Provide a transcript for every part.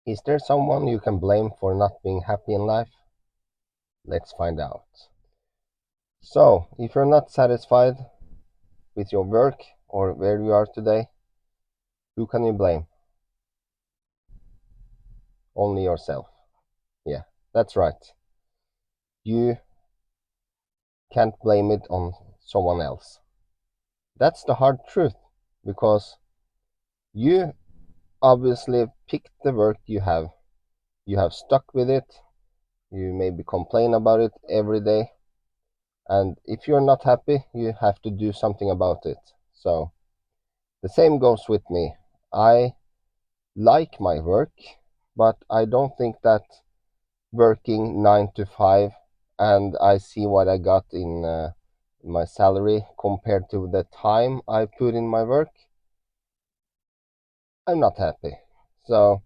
Is there someone you can blame for not being happy in life? Let's find out. So, if you're not satisfied with your work or where you are today, who can you blame? Only yourself. Yeah, that's right. You can't blame it on someone else. That's the hard truth because you obviously picked the work you have. You have stuck with it. You maybe complain about it every day. And if you're not happy, you have to do something about it. So the same goes with me. I like my work, but I don't think that working 9 to 5 and I see what I got in my salary compared to the time I put in my work, I'm not happy. So,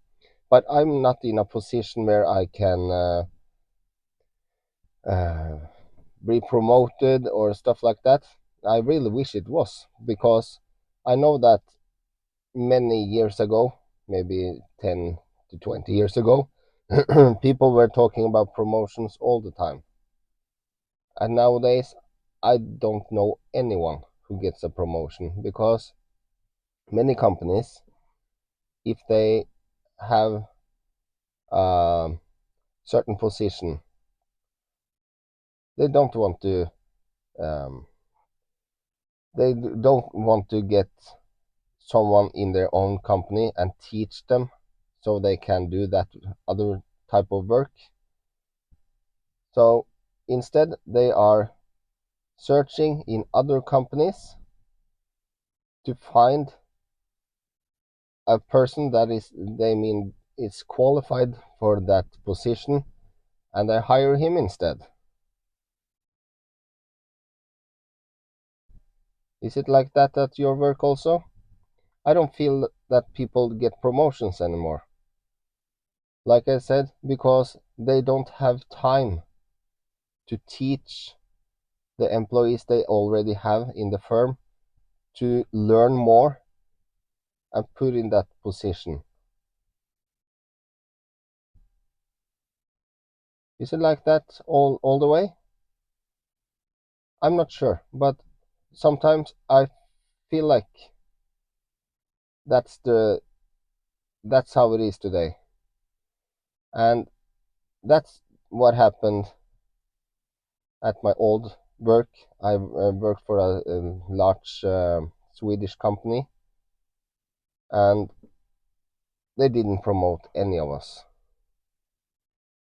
but I'm not in a position where I can uh, be promoted or stuff like that. I really wish it was because I know that many years ago, maybe 10 to 20 years ago, people were talking about promotions all the time. And nowadays, I don't know anyone who gets a promotion because many companies, if they have a certain position, they don't want to um, don't want to get someone in their own company and teach them so they can do that other type of work. So instead, they are searching in other companies to find a person that they mean is qualified for that position and they hire him instead. Is it like that at your work also? I don't feel that people get promotions anymore. Like I said, because they don't have time to teach the employees they already have in the firm to learn more and put in that position. Is it like that all the way? I'm not sure, but sometimes I feel like that's the that's how it is today. And that's what happened at my old work. I worked for a large Swedish company, and they didn't promote any of us.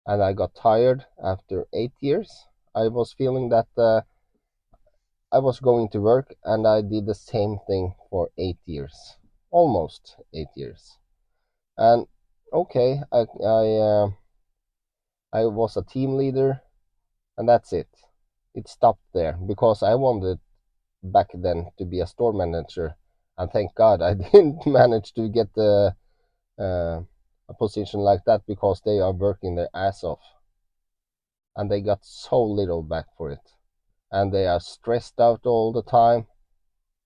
And I got tired after 8 years. I was feeling that I was going to work, and I did the same thing for 8 years, almost 8 years. And okay, I was a team leader, and that's it. It stopped there because I wanted back then to be a store manager, and thank God I didn't manage to get uh, a position like that because they are working their ass off, and they got so little back for it, and they are stressed out all the time.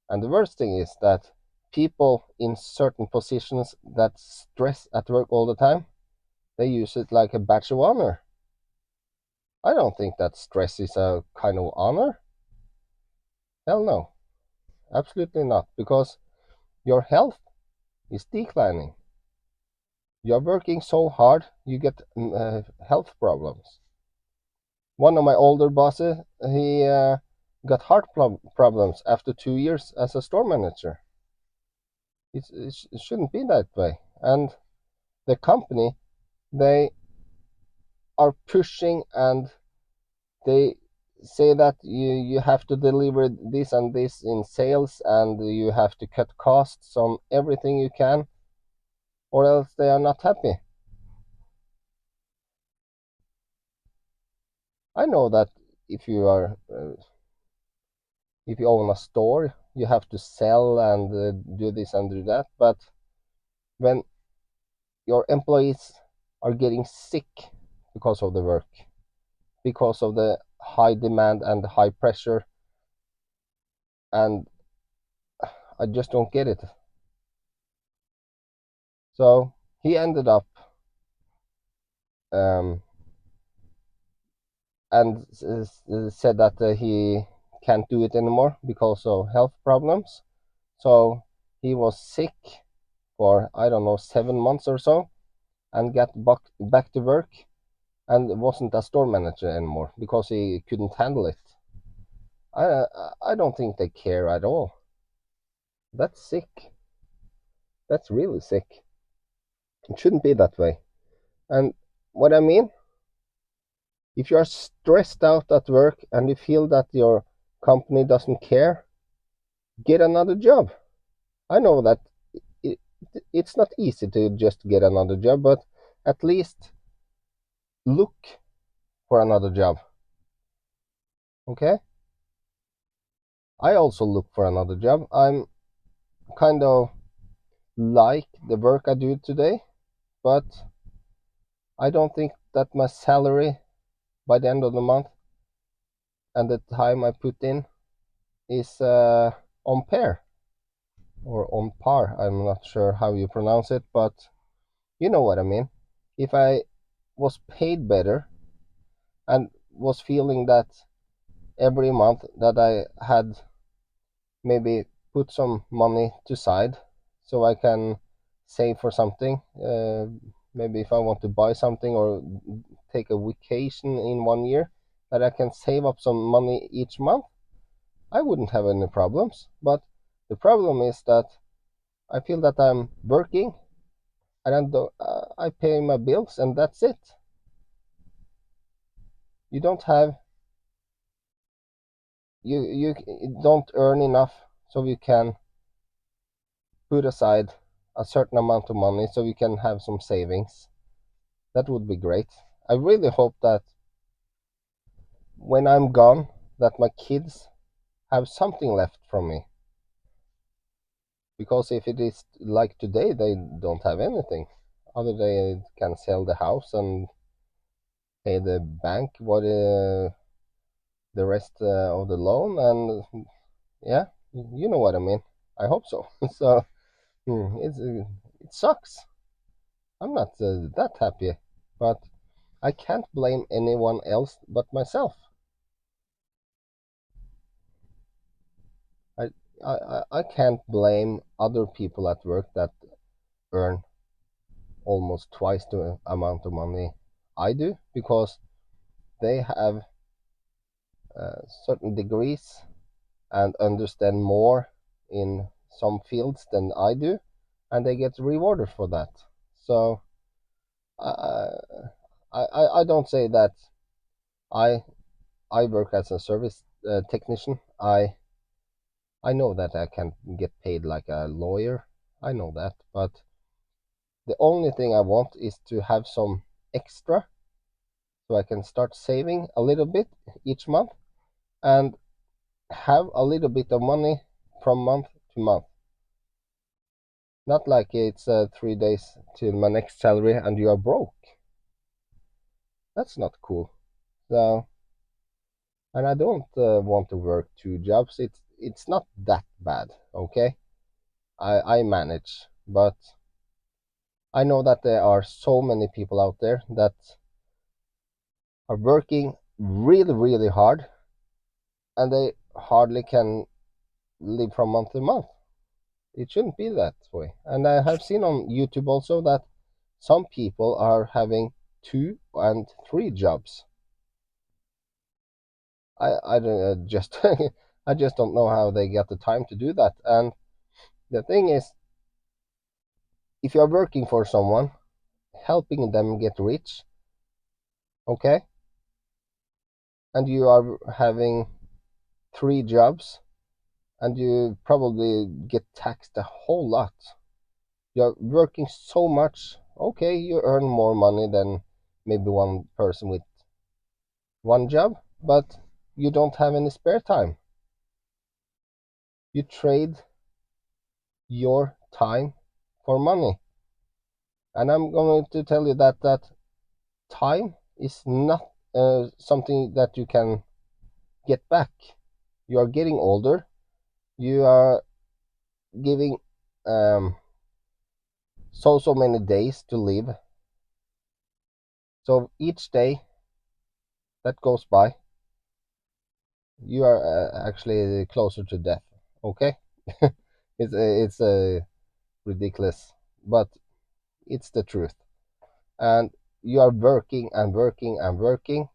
And the worst thing is that people in certain positions that stress at work all the time, they use it like a badge of honor. I don't think that stress is a kind of honor. Hell no, absolutely not, because your health is declining. You're working so hard, you get health problems. One of my older bosses, he got heart problems after 2 years as a store manager. It shouldn't be that way. And the company, they are pushing and they say that you have to deliver this and this in sales and you have to cut costs on everything you can or else they are not happy. I know that if you are if you own a store, you have to sell and do this and do that, but when your employees are getting sick because of the work, because of the high demand and the high pressure, and I just don't get it. So he ended up um, and said that he can't do it anymore because of health problems. So he was sick for, I don't know, 7 months or so, and got back to work and wasn't a store manager anymore because he couldn't handle it. I don't think they care at all. That's sick. That's really sick. It shouldn't be that way. And what I mean, if you are stressed out at work and you feel that your company doesn't care, get another job. I know that it, it's not easy to just get another job, but at least look for another job. Okay? I also look for another job. I'm kind of like the work I do today, but I don't think that my salary by the end of the month and the time I put in is on par or on par. I'm not sure how you pronounce it, but you know what I mean. If I was paid better and was feeling that every month that I had maybe put some money to side so I can save for something, maybe if I want to buy something or take a vacation in 1 year, that I can save up some money each month, I wouldn't have any problems. But the problem is that I feel that I'm working and I pay my bills and that's it. You don't have you don't earn enough so you can put aside a certain amount of money so you can have some savings. That would be great. I really hope that when I'm gone, that my kids have something left from me. Because if it is like today, they don't have anything. Other they can sell the house and pay the bank what the rest of the loan, and yeah, you know what I mean. I hope so. So it sucks. I'm not that happy, but I can't blame anyone else but myself. I, I can't blame other people at work that earn almost twice the amount of money I do because they have certain degrees and understand more in some fields than I do, and they get rewarded for that. So I I don't say that I I work as a service technician. I know that I can get paid like a lawyer. I know that, but the only thing I want is to have some extra so I can start saving a little bit each month and have a little bit of money from month to month. Not like it's 3 days till my next salary and you are broke. That's not cool. So, and I don't want to work 2 jobs. It's not that bad, okay? I manage, but I know that there are so many people out there that are working really, really hard and they hardly can live from month to month. It shouldn't be that way. And I have seen on YouTube also that some people are having 2 and 3 jobs. I don't just I just don't know how they get the time to do that. And the thing is, if you're working for someone, helping them get rich, okay, and you are having 3 jobs, and you probably get taxed a whole lot. You're working so much, okay, you earn more money than maybe one person with 1 job, but you don't have any spare time. You trade your time for money. And I'm going to tell you that time is not something that you can get back. You are getting older. You are giving so many days to live, So each day that goes by, you are actually closer to death. Okay, it's ridiculous, but it's the truth. And you are working and working and working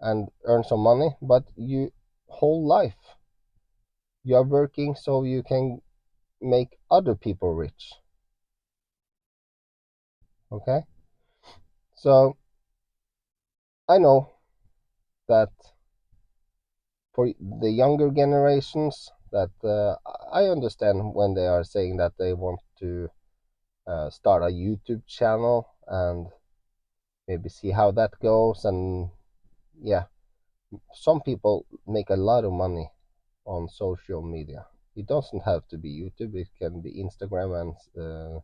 and earn some money, but you whole life you are working so you can make other people rich. Okay, so I know that for the younger generations, that I understand when they are saying that they want to start a YouTube channel and maybe see how that goes. And yeah, some people make a lot of money on social media. It doesn't have to be YouTube, it can be Instagram and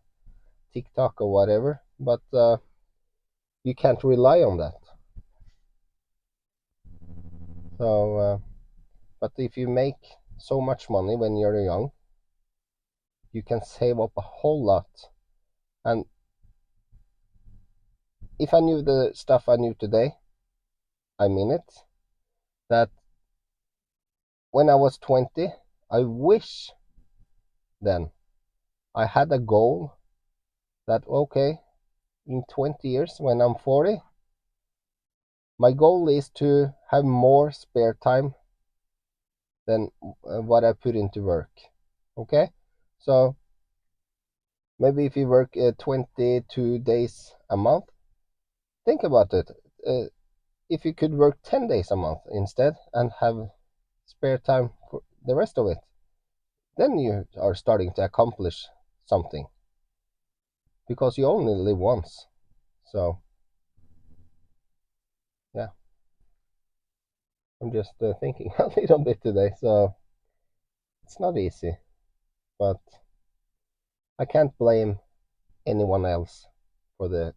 TikTok or whatever, but you can't rely on that. So, but if you make so much money when you're young, you can save up a whole lot. And if I knew the stuff I knew today, I mean it, that when I was 20, I wish then I had a goal that, okay, in 20 years, when I'm 40, my goal is to have more spare time than what I put into work. Okay? So maybe if you work 22 days a month, think about it. Uh, if you could work 10 days a month instead and have spare time for the rest of it, then you are starting to accomplish something, because you only live once. So, yeah, I'm just thinking a little bit today. So, it's not easy, but I can't blame anyone else for the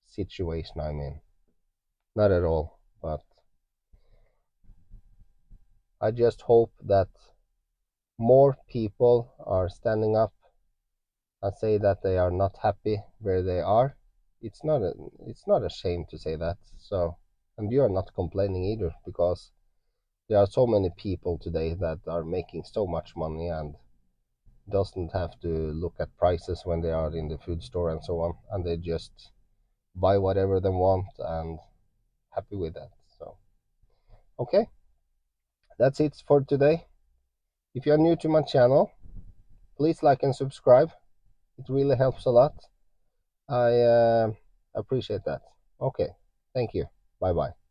situation I'm in. Not at all. But I just hope that more people are standing up and say that they are not happy where they are. It's not a shame to say that. So, and you are not complaining either, because there are so many people today that are making so much money and doesn't have to look at prices when they are in the food store and so on, and they just buy whatever they want and happy with that. So, okay, that's it for today. If you are new to my channel, please like and subscribe. It really helps a lot. I appreciate that. Okay, thank you. Bye bye.